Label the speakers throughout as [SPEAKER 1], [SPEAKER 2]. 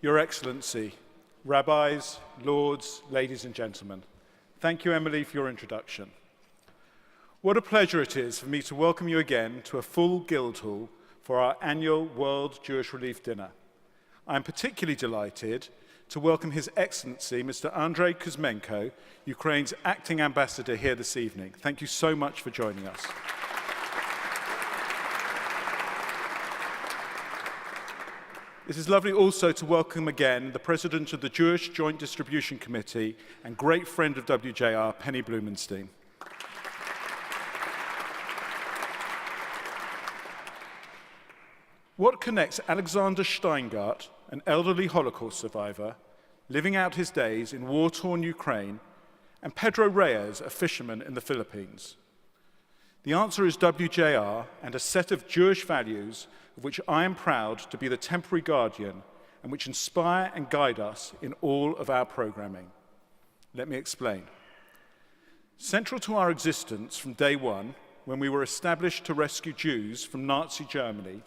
[SPEAKER 1] Your Excellency, Rabbis, Lords, ladies and gentlemen, thank you, Emily, for your introduction. What a pleasure it is for me to welcome you again to a full Guildhall for our annual World Jewish Relief Dinner. I am particularly delighted to welcome His Excellency, Mr. Andrei Kuzmenko, Ukraine's acting ambassador here this evening. Thank you so much for joining us. It is lovely also to welcome again the President of the Jewish Joint Distribution Committee and great friend of WJR, Penny Blumenstein. What connects Alexander Steingart, an elderly Holocaust survivor, living out his days in war-torn Ukraine, and Pedro Reyes, a fisherman in the Philippines? The answer is WJR and a set of Jewish values of which I am proud to be the temporary guardian and which inspire and guide us in all of our programming. Let me explain. Central to our existence from day one, when we were established to rescue Jews from Nazi Germany,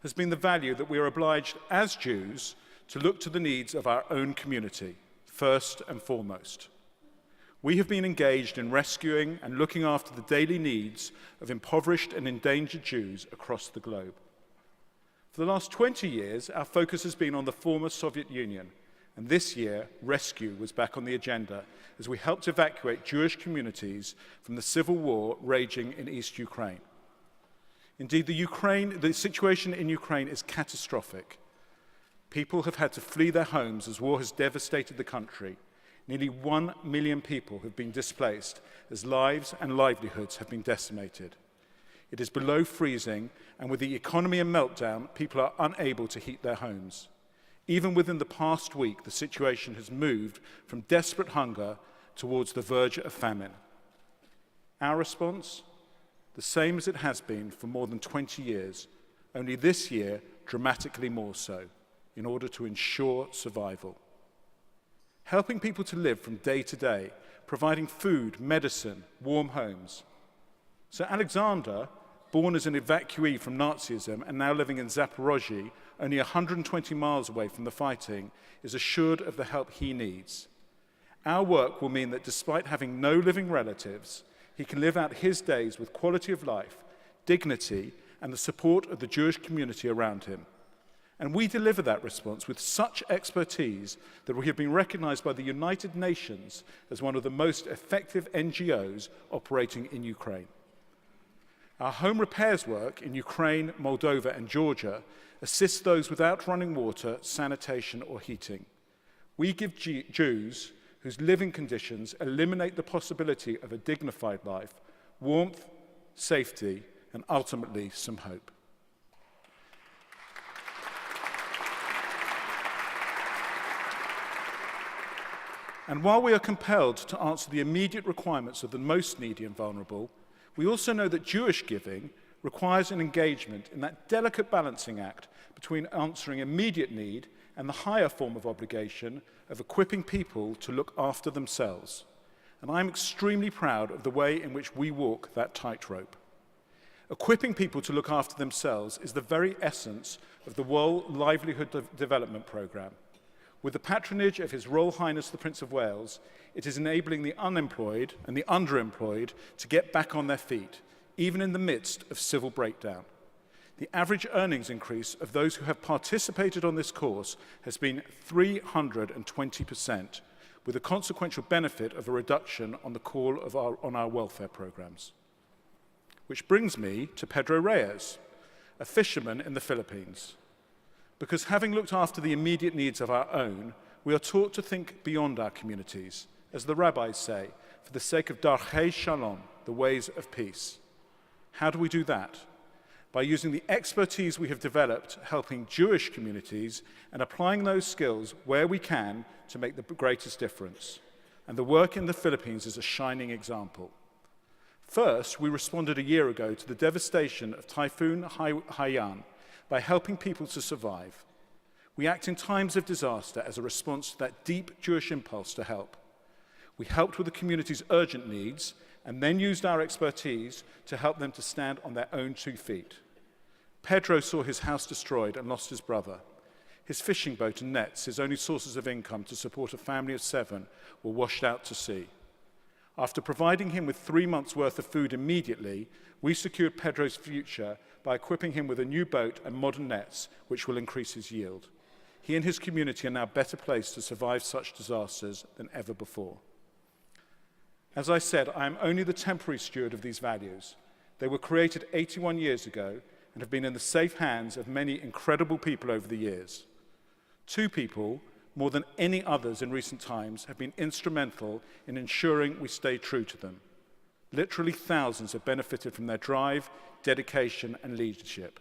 [SPEAKER 1] has been the value that we are obliged as Jews to look to the needs of our own community, first and foremost. We have been engaged in rescuing and looking after the daily needs of impoverished and endangered Jews across the globe. For the last 20 years, our focus has been on the former Soviet Union, and this year, rescue was back on the agenda as we helped evacuate Jewish communities from the civil war raging in East Ukraine. Indeed, the situation in Ukraine is catastrophic. People have had to flee their homes as war has devastated the country. Nearly 1 million people have been displaced as lives and livelihoods have been decimated. It is below freezing, and with the economy in meltdown, people are unable to heat their homes. Even within the past week, the situation has moved from desperate hunger towards the verge of famine. Our response? The same as it has been for more than 20 years, only this year dramatically more so, in order to ensure survival. Helping people to live from day to day, providing food, medicine, warm homes. So Alexander, born as an evacuee from Nazism and now living in Zaporozhye, only 120 miles away from the fighting, is assured of the help he needs. Our work will mean that despite having no living relatives, he can live out his days with quality of life, dignity, and the support of the Jewish community around him. And we deliver that response with such expertise that we have been recognized by the United Nations as one of the most effective NGOs operating in Ukraine. Our home repairs work in Ukraine, Moldova, and Georgia assists those without running water, sanitation, or heating. We give Jews whose living conditions eliminate the possibility of a dignified life, warmth, safety, and ultimately some hope. And while we are compelled to answer the immediate requirements of the most needy and vulnerable, we also know that Jewish giving requires an engagement in that delicate balancing act between answering immediate need and the higher form of obligation of equipping people to look after themselves. And I'm extremely proud of the way in which we walk that tightrope. Equipping people to look after themselves is the very essence of the World Livelihood Development Programme. With the patronage of His Royal Highness the Prince of Wales, it is enabling the unemployed and the underemployed to get back on their feet, even in the midst of civil breakdown. The average earnings increase of those who have participated on this course has been 320%, with a consequential benefit of a reduction on the call on our welfare programs. Which brings me to Pedro Reyes, a fisherman in the Philippines. Because having looked after the immediate needs of our own, we are taught to think beyond our communities, as the rabbis say, for the sake of darchei shalom, the ways of peace. How do we do that? By using the expertise we have developed helping Jewish communities and applying those skills where we can to make the greatest difference. And the work in the Philippines is a shining example. First, we responded a year ago to the devastation of Typhoon Haiyan by helping people to survive. We act in times of disaster as a response to that deep Jewish impulse to help. We helped with the community's urgent needs and then used our expertise to help them to stand on their own 2 feet. Pedro saw his house destroyed and lost his brother. His fishing boat and nets, his only sources of income to support a family of 7, were washed out to sea. After providing him with 3 months' worth of food immediately, we secured Pedro's future by equipping him with a new boat and modern nets, which will increase his yield. He and his community are now better placed to survive such disasters than ever before. As I said, I am only the temporary steward of these values. They were created 81 years ago and have been in the safe hands of many incredible people over the years. 2 people, more than any others in recent times, have been instrumental in ensuring we stay true to them. Literally thousands have benefited from their drive, dedication, and leadership.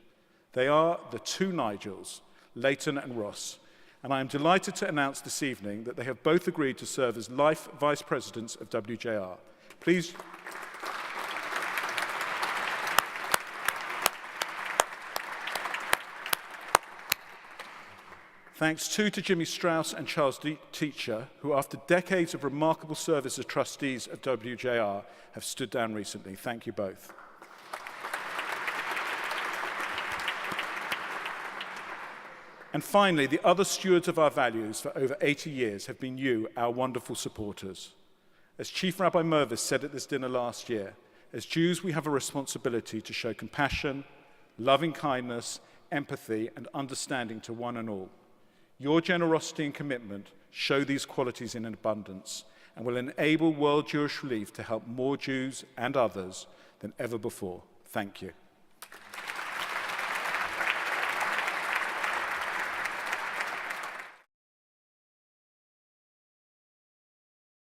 [SPEAKER 1] They are the 2 Nigels, Leighton and Ross, and I am delighted to announce this evening that they have both agreed to serve as life vice presidents of WJR. Please. Thanks too to Jimmy Strauss and Charles Teacher, who after decades of remarkable service as trustees of WJR have stood down recently. Thank you both. And finally, the other stewards of our values for over 80 years have been you, our wonderful supporters. As Chief Rabbi Mervis said at this dinner last year, as Jews we have a responsibility to show compassion, loving kindness, empathy, and understanding to one and all. Your generosity and commitment show these qualities in abundance and will enable World Jewish Relief to help more Jews and others than ever before. Thank you.